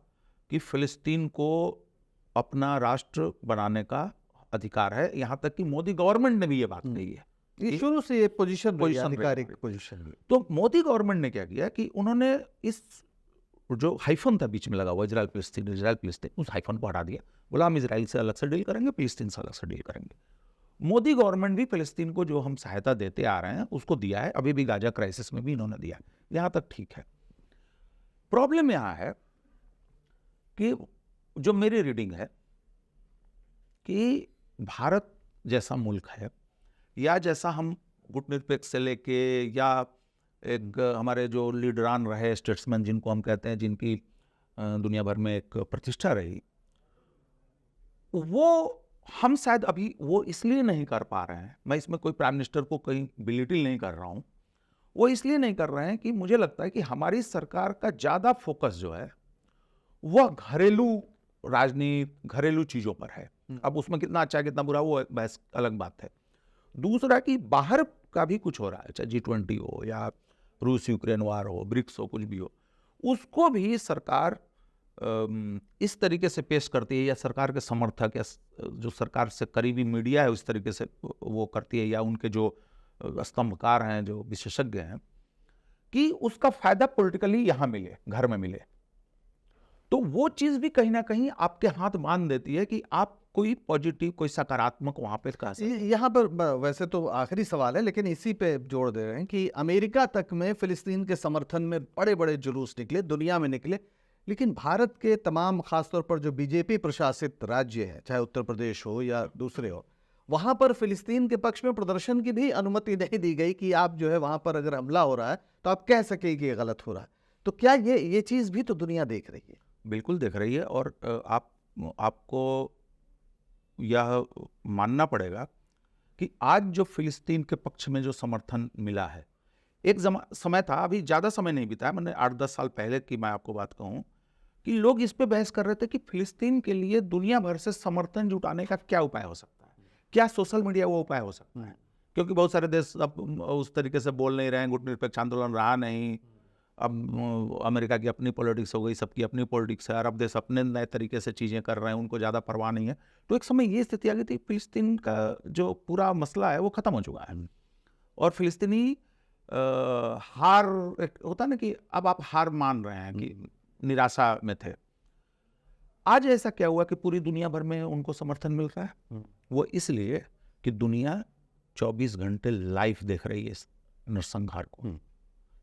कि फिलिस्तीन को अपना राष्ट्र बनाने का अधिकार है। यहाँ तक कि मोदी गवर्नमेंट ने भी ये बात कही है। ये शुरू से ये पोजीशन रही है, पोजीशन रही आधिकारिक हमारी। पोजीशन रही। तो मोदी गवर्नमेंट ने क्या किया कि उन्होंने इस जो हाइफन था बीच में लगा हुआ इजराइल फिलिस्तीन, उस हाइफन को हटा दिया। बोला हम इजराइल से अलग से डील करेंगे, फिलिस्तीन से अलग से डील करेंगे। मोदी गवर्नमेंट भी फिलिस्तीन को जो हम सहायता देते आ रहे हैं उसको दिया है, अभी भी गाजा क्राइसिस में भी इन्होंने दिया है, यहाँ तक ठीक है। प्रॉब्लम यहाँ है कि जो मेरी रीडिंग है कि भारत जैसा मुल्क है, या जैसा हम गुटनिरपेक्ष से लेके, या एक हमारे जो लीडरान रहे, स्टेट्समैन जिनको हम कहते हैं, जिनकी दुनिया भर में एक प्रतिष्ठा रही, वो हम शायद अभी वो इसलिए नहीं कर पा रहे हैं। मैं इसमें कोई प्राइम मिनिस्टर को कहीं बिलिटिल नहीं कर रहा हूँ, वो इसलिए नहीं कर रहे हैं कि मुझे लगता है कि हमारी सरकार का ज़्यादा फोकस जो है वह घरेलू राजनीति, घरेलू चीज़ों पर है। अब उसमें कितना अच्छा है कितना बुरा वो एक बहस अलग बात है। दूसरा कि बाहर का भी कुछ हो रहा है, चाहे G20 हो या रूस यूक्रेन वार हो, ब्रिक्स हो, कुछ भी हो, उसको भी सरकार इस तरीके से पेश करती है, या सरकार के समर्थक या जो सरकार से करीबी मीडिया है उस तरीके से वो करती है, या उनके जो स्तंभकार हैं, जो विशेषज्ञ हैं, कि उसका फायदा पॉलिटिकली यहाँ मिले, घर में मिले। तो वो चीज़ भी कहीं ना कहीं आपके हाथ बांध देती है कि आप कोई पॉजिटिव, कोई सकारात्मक वहाँ पे कह सकते हैं। यहाँ पर वैसे तो आखिरी सवाल है, लेकिन इसी पे जोड़ दे रहे हैं कि अमेरिका तक में फिलिस्तीन के समर्थन में बड़े बड़े जुलूस निकले, दुनिया में निकले, लेकिन भारत के तमाम, खासतौर पर जो बीजेपी प्रशासित राज्य है, चाहे उत्तर प्रदेश हो या दूसरे हो, वहाँ पर फिलिस्तीन के पक्ष में प्रदर्शन की भी अनुमति नहीं दी गई कि आप जो है वहाँ पर अगर हमला हो रहा है तो आप कह सके कि ये गलत हो रहा है। तो क्या ये चीज़ भी तो दुनिया देख रही है? बिल्कुल देख रही है, और आपको यह मानना पड़ेगा कि आज जो फिलिस्तीन के पक्ष में जो समर्थन मिला है, एक समय था, अभी ज़्यादा समय नहीं बीता है, मैंने 8-10 साल पहले की मैं आपको बात कहूँ, कि लोग इस पे बहस कर रहे थे कि फिलिस्तीन के लिए दुनिया भर से समर्थन जुटाने का क्या उपाय हो सकता है, क्या सोशल मीडिया वो उपाय हो सकता है। क्योंकि बहुत सारे देश अब उस तरीके से बोल नहीं रहे हैं, गुटनिरपेक्ष आंदोलन रहा नहीं, अब अमेरिका की अपनी पॉलिटिक्स हो गई, सबकी अपनी पॉलिटिक्स है, अरब देश अपने नए तरीके से चीज़ें कर रहे हैं, उनको ज़्यादा परवाह नहीं है। तो एक समय ये स्थिति आ गई थी, फिलिस्तीन का जो पूरा मसला है वो ख़त्म हो चुका है, और फिलिस्तीनी हार, होता ना कि अब आप हार मान रहे हैं, कि निराशा में थे। आज ऐसा क्या हुआ कि पूरी दुनिया भर में उनको समर्थन मिल रहा है? वो इसलिए कि दुनिया 24 घंटे लाइव देख रही है इस नरसंहार को।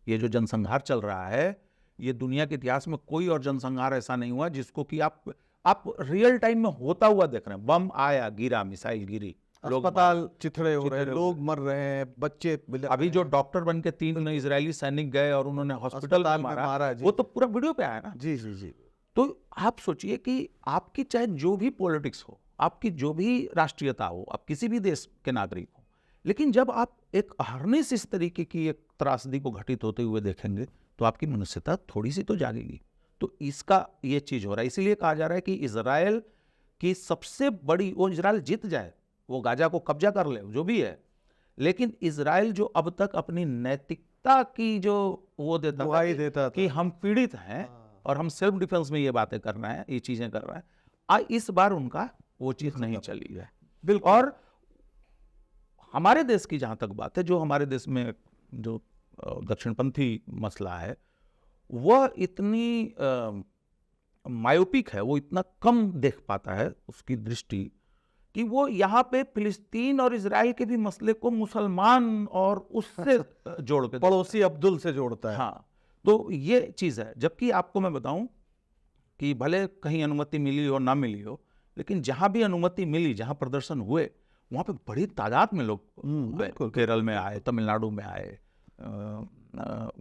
ये जो जनसंहार चल रहा है, ये दुनिया के इतिहास में कोई और जनसंहार ऐसा नहीं हुआ जिसको कि आप रियल टाइम में होता हुआ देख रहे हैं। बम आया, गिरा, मिसाइल गिरी, अस्पताल चिथड़े हो रहे हैं, लोग मर रहे हैं, बच्चे अभी जो डॉक्टर बन के 3 इजरायली सैनिक गए और उन्होंने हॉस्पिटल में मारा, वो तो पूरा वीडियो पे आया ना। जी जी जी। तो आप सोचिए कि आपकी चाहे जो भी पॉलिटिक्स हो, आपकी जो भी राष्ट्रीयता हो, आप किसी भी देश के नागरिक हो, लेकिन जब आप एक अहरनिश इस तरीके की एक त्रासदी को घटित होते हुए देखेंगे तो आपकी मनुष्यता थोड़ी सी तो जागेगी। तो इसका ये चीज़ हो रहा है, इसीलिए कहा जा रहा है कि इजराइल की सबसे बड़ी, वो इजराइल जीत जाए, वो गाजा को कब्जा कर ले, जो भी है, लेकिन इजराइल जो अब तक अपनी नैतिकता की जो वो देता था कि हम पीड़ित हैं और हम सेल्फ डिफेंस में ये बातें कर रहे हैं, ये चीज़ें कर रहे हैं, इस बार उनका वो चीज़ नहीं चली है। बिल्कुल। और हमारे देश की जहाँ तक बात है, जो हमारे देश में जो दक्षिणपंथी मसला है, वह इतनी मायोपिक है, वो इतना कम देख पाता है उसकी दृष्टि, कि वो यहाँ पे फिलिस्तीन और इजराइल के भी मसले को मुसलमान और उससे जोड़ के, पड़ोसी अब्दुल से जोड़ता है। हाँ, तो ये चीज़ है। जबकि आपको मैं बताऊं, कि भले कहीं अनुमति मिली हो ना मिली हो, लेकिन जहाँ भी अनुमति मिली, जहाँ प्रदर्शन हुए, वहाँ पे बड़ी तादाद में लोग बिल्कुल। केरल में आए, तमिलनाडु में आए,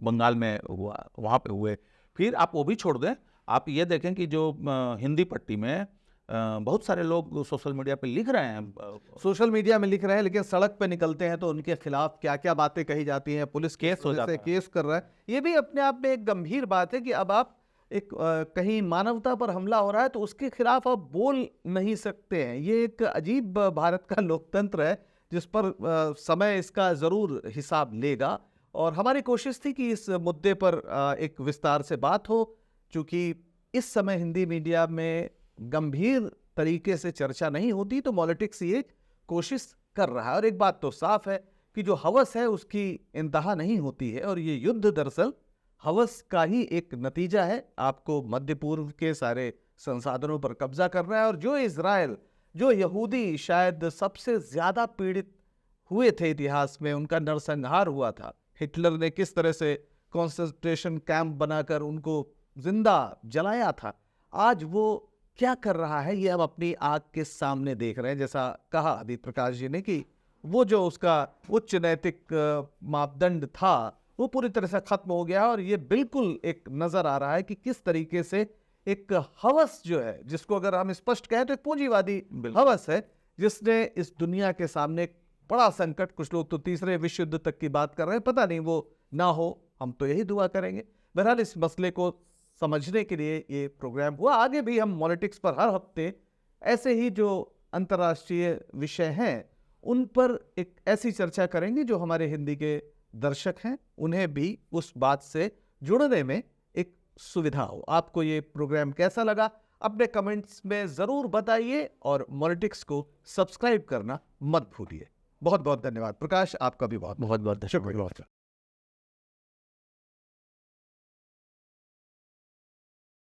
बंगाल में हुआ, वहाँ पे हुए। फिर आप वो भी छोड़ दें, आप ये देखें कि जो हिंदी पट्टी में बहुत सारे लोग सोशल मीडिया पे लिख रहे हैं, सोशल मीडिया में लिख रहे हैं, लेकिन सड़क पे निकलते हैं तो उनके खिलाफ क्या क्या बातें कही जाती हैं, पुलिस केस हो जाता है। केस कर रहा है। ये भी अपने आप में एक गंभीर बात है कि अब आप एक कहीं मानवता पर हमला हो रहा है तो उसके खिलाफ आप बोल नहीं सकते हैं। ये एक अजीब भारत का लोकतंत्र है जिस पर समय इसका ज़रूर हिसाब लेगा। और हमारी कोशिश थी कि इस मुद्दे पर एक विस्तार से बात हो, चूँकि इस समय हिंदी मीडिया में गंभीर तरीके से चर्चा नहीं होती, तो मॉलिटिक्स ये कोशिश कर रहा है। और एक बात तो साफ है कि जो हवस है उसकी इंतहा नहीं होती है, और ये युद्ध दरअसल हवस का ही एक नतीजा है। आपको मध्य पूर्व के सारे संसाधनों पर कब्जा करना है, और जो इजराइल, जो यहूदी शायद सबसे ज्यादा पीड़ित हुए थे इतिहास में, उनका नरसंहार हुआ था। हिटलर ने किस तरह से कॉन्सेंट्रेशन कैंप बनाकर उनको जिंदा जलाया था, आज वो क्या कर रहा है ये हम अपनी आंख के सामने देख रहे हैं। जैसा कहा अभी प्रकाश जी ने कि वो जो उसका उच्च नैतिक मापदंड था वो पूरी तरह से खत्म हो गया, और ये बिल्कुल एक नजर आ रहा है कि किस तरीके से एक हवस जो है, जिसको अगर हम स्पष्ट कहें तो एक पूंजीवादी हवस है, जिसने इस दुनिया के सामने एक बड़ा संकट, कुछ लोग तो तीसरे विश्व युद्ध तक की बात कर रहे हैं, पता नहीं वो ना हो, हम तो यही दुआ करेंगे। बहरहाल इस मसले को समझने के लिए ये प्रोग्राम हुआ। आगे भी हम पॉलिटिक्स पर हर हफ्ते ऐसे ही जो अंतर्राष्ट्रीय विषय हैं उन पर एक ऐसी चर्चा करेंगे जो हमारे हिंदी के दर्शक हैं उन्हें भी उस बात से जुड़ने में एक सुविधा हो। आपको ये प्रोग्राम कैसा लगा अपने कमेंट्स में ज़रूर बताइए, और पॉलिटिक्स को सब्सक्राइब करना मत भूलिए। बहुत बहुत धन्यवाद प्रकाश, आपका भी बहुत बहुत बहुत शुक्रिया।